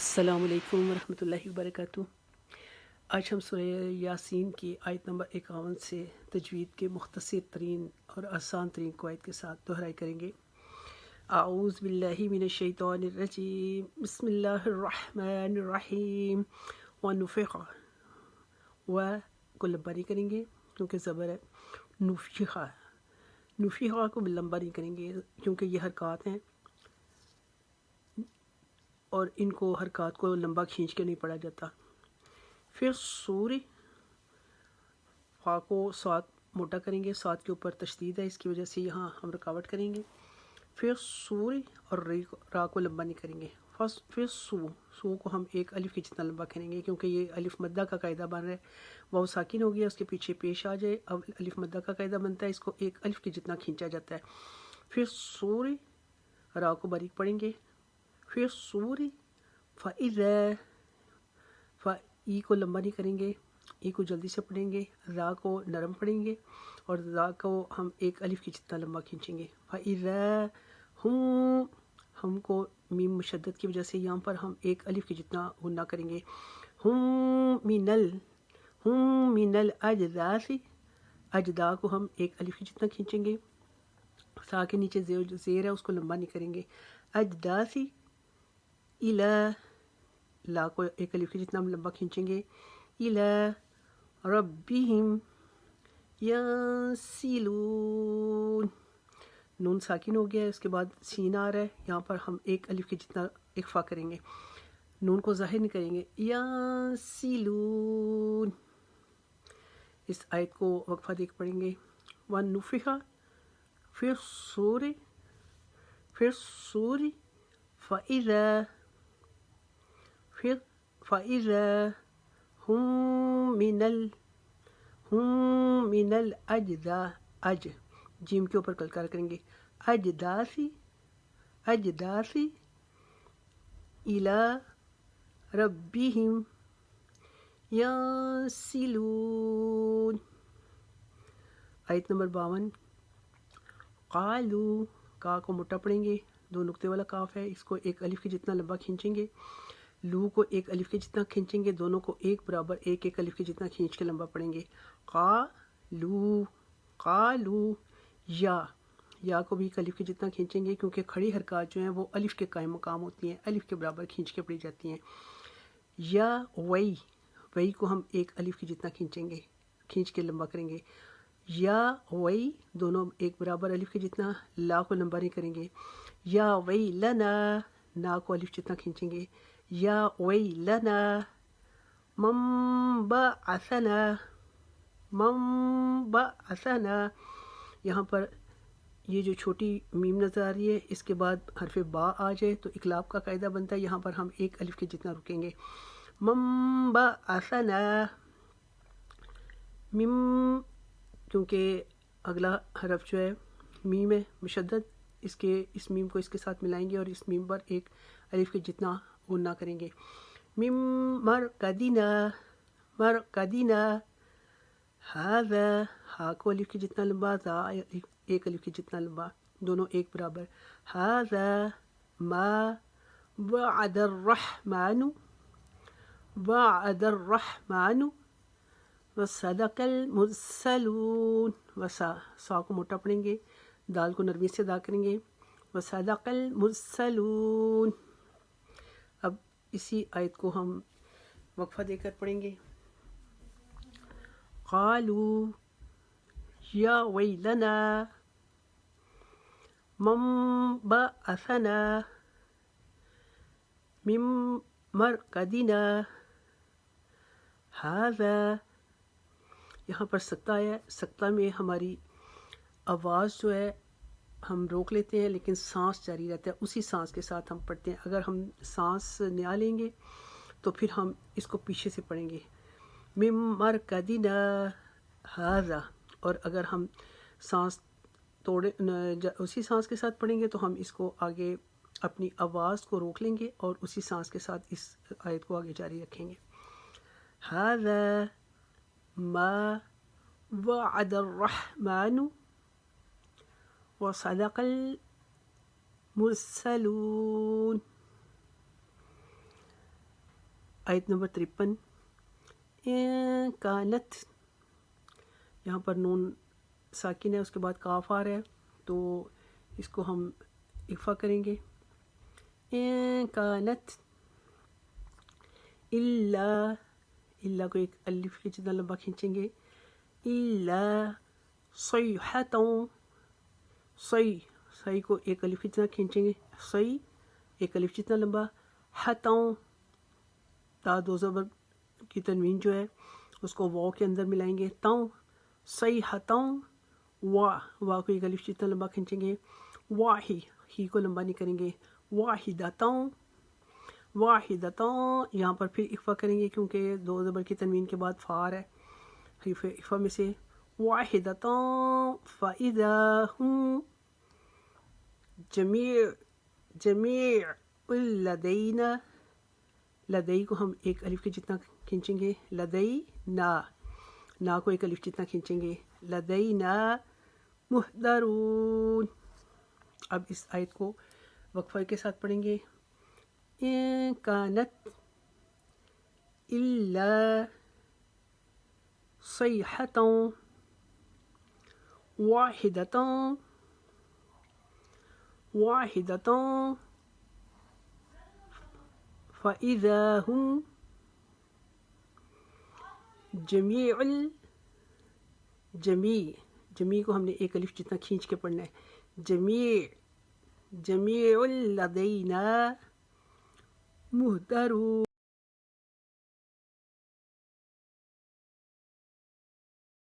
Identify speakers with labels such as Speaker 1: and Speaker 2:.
Speaker 1: अस्सलाम वालेकुम वरहमतुल्लाहि वबरकातुह। आज हम सूरह यासीन की आयत नंबर 51 से तजवीद के मुख्तसर तरीन और आसान तरीन को आयत के साथ दोहराई करेंगे। आऊज़ बिल्लाहि मिनश शैतानिर रजीम, बिस्मिल्लाहिर रहमानिर रहीम। व नुफ़िख़ा, व को लंबा नहीं करेंगे क्योंकि ज़बर है। नुफ़िख़ा, नुफ़िख़ा को लंबा नहीं करेंगे क्योंकि ये हरकत हैं और इनको हरकत को लंबा खींच के नहीं पढ़ा जाता। फिर सूरी, फा को सात मोटा करेंगे, सात के ऊपर तशदीद है, इसकी वजह से यहाँ हम रुकावट करेंगे। फिर सूरी और रा को लंबा नहीं करेंगे। फिर सू को हम एक अलिफ के जितना लंबा करेंगे क्योंकि ये अलिफ मद्दा का कायदा बन रहा है। वाव साकिन हो गया, उसके पीछे पेश आ जाए, अब अलिफ मद्दा का कायदा बनता है, इसको एक अलिफ के जितना खींचा जाता है। फिर सूरी, रा को बारीक पढ़ेंगे। फिर सूरी फ़इज़ा, ई को लंबा नहीं करेंगे, ई को जल्दी से पढ़ेंगे, रा को नरम पढ़ेंगे और रा को हम एक अलिफ की जितना लंबा खींचेंगे। फ़इज़ा हुम, हमको मीम मुशद्दद की वजह से यहाँ पर हम एक अलिफ की जितना गुन्ना करेंगे। हुम मिनल अजदासी, अजदा को हम एक अलिफ की जितना खींचेंगे। सा के नीचे ज़ेर है, उसको लंबा नहीं करेंगे। अजदासी इला, ला को एक अलिफ के जितना हम लंबा खींचेंगे। इला रब्बिहिम यंसिलून, नून साकिन हो गया है, उसके बाद सीन आ रहा है, यहाँ पर हम एक अलिफ के जितना इख्फा करेंगे, नून को ज़ाहिर नहीं करेंगे। यंसिलून, इस आयत को वक्फा देख पढ़ेंगे। वन नुफ़िख़ा, फिर सूरी फ़इज़ा, फिर फ़इज़ा हुम मिनल अजदा, अज जीम के ऊपर कलकार करेंगे। अजदासी इला रब्बिहिम यंसिलून। आयत नंबर 52। क़ालू, का को मोटा पढ़ेंगे, दो नुक्ते वाला काफ है, इसको एक अलिफ के जितना लंबा खींचेंगे। लू को एक अलिफ के जितना खींचेंगे, दोनों को एक बराबर एक एक अलिफ के जितना खींच के लंबा पढ़ेंगे। क़ालू, या को भी एक अलिफ के जितना खींचेंगे क्योंकि खड़ी हरकत जो हैं वो अलिफ के कायम मकाम होती हैं, अलिफ के बराबर खींच के पढ़ी जाती हैं। या वही को हम एक अलिफ के जितना खींचेंगे, खींच के लंबा करेंगे। या वही, दोनों एक बराबर अलिफ के जितना। ला को लंबा नहीं करेंगे। या वही लना, ना को अलिफ जितना खींचेंगे। या वही लना मम्बा असना, यहाँ पर ये जो छोटी मीम नज़र आ रही है, इसके बाद हरफ बा आ जाए तो इकलाब का कायदा बनता है, यहाँ पर हम एक अलिफ के जितना रुकेंगे। मम्बा असना, मिम, क्योंकि अगला हरफ जो है मीम है मुशद्दद, इस मीम को इसके साथ मिलाएंगे और इस मीम पर एक अलिफ के जितना गुन्ना करेंगे। मिम मरकदिना हाज़ा, हा को अलिफ के जितना लंबा, ज़ा एक अलिफ के जितना लंबा, दोनों एक बराबर। हाज़ा मा वअदर्रहमानु वसदक़ल मुरसलून, सा को मोटा पढ़ेंगे, दाल को नरमी से अदा करेंगे। वसदक़ल मुरसलून। अब इसी आयत को हम वक्फा देकर पढ़ेंगे। क़ालू या वैलना मम्बअसना मिन मरकदिना हाज़ा, यहाँ पर सकता है, सकता में हमारी आवाज़ जो है हम रोक लेते हैं लेकिन सांस जारी रहता है, उसी सांस के साथ हम पढ़ते हैं। अगर हम सांस नया लेंगे तो फिर हम इसको पीछे से पढ़ेंगे, मिन मरकदिना हाज़ा, और अगर हम सांस उसी सांस के साथ पढ़ेंगे तो हम इसको आगे अपनी आवाज़ को रोक लेंगे और उसी सांस के साथ इस आयत को आगे जारी रखेंगे। हाज़ा मा वअदर्रहमानु वसदक़ल मुरसलून। आयत नंबर 53 कानत, यहाँ पर नून साकिन है, उसके बाद काफ आ रहा है, तो इसको हम इफ़ा करेंगे। कानत इल्ला, इल्ला को एक अलिफ के जितना लंबा खींचेंगे। इल्ला सैहतों, सही को एक अलिफ जितना खींचेंगे, सही एक अलिफ जितना लंबा। हतों, ता दो ज़बर की तनवीन जो है उसको वाव के अंदर मिलाएंगे। तों सही हतों, वाह को एक अलिफ जितना लंबा खींचेंगे। ही को लंबा नहीं करेंगे। वाहिदतों, यहाँ पर फिर इफ़ा करेंगे क्योंकि दो ज़बर की तनवीन के बाद फार है। इफ़ा में से वाहिदतों फ़इज़ा हुम जमीअ लदैना, लदई को हम एक अलिफ के जितना खींचेंगे। लदई ना को एक अलिफ जितना खींचेंगे। लदैना मुहदरून। अब इस आयत को वक्फे के साथ पढ़ेंगे। इन कानत इल्ला सैहतों वाहिदतों फ़इज़ा हुम जमी को हमने एक अलिफ जितना खींच के पढ़ना है। जमीउल लदैना मुहदरून।